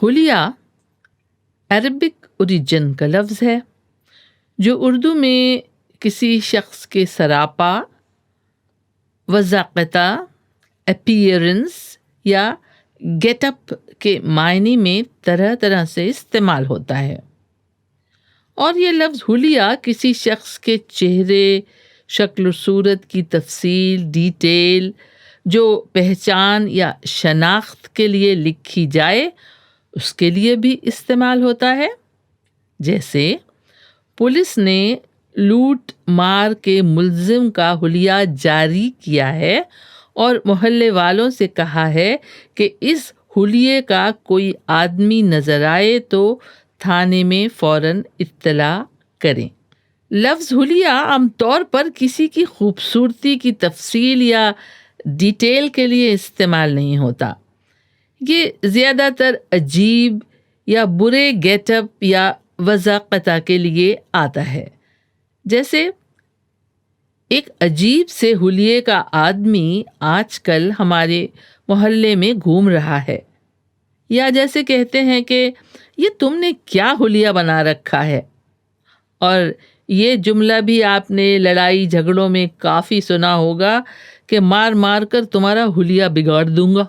حلیہ Arabic origin کا لفظ ہے جو اردو میں کسی شخص کے سراپا، وضاقتہ، اپیئرنس یا گیٹ اپ کے معنی میں طرح طرح سے استعمال ہوتا ہے، اور یہ لفظ حلیہ کسی شخص کے چہرے، شکل و صورت کی تفصیل، ڈیٹیل جو پہچان یا شناخت کے لیے لکھی جائے اس کے لیے بھی استعمال ہوتا ہے۔ جیسے پولیس نے لوٹ مار کے ملزم کا حلیہ جاری کیا ہے اور محلے والوں سے کہا ہے کہ اس حلیے کا کوئی آدمی نظر آئے تو تھانے میں فوراً اطلاع کریں۔ لفظ حلیہ عام طور پر کسی کی خوبصورتی کی تفصیل یا ڈیٹیل کے لیے استعمال نہیں ہوتا، یہ زیادہ تر عجیب یا برے گیٹ اپ یا وضاقتہ کے لیے آتا ہے۔ جیسے ایک عجیب سے حلیے کا آدمی آج کل ہمارے محلے میں گھوم رہا ہے، یا جیسے کہتے ہیں کہ یہ تم نے کیا حلیہ بنا رکھا ہے، اور یہ جملہ بھی آپ نے لڑائی جھگڑوں میں کافی سنا ہوگا کہ مار مار کر تمہارا حلیہ بگاڑ دوں گا۔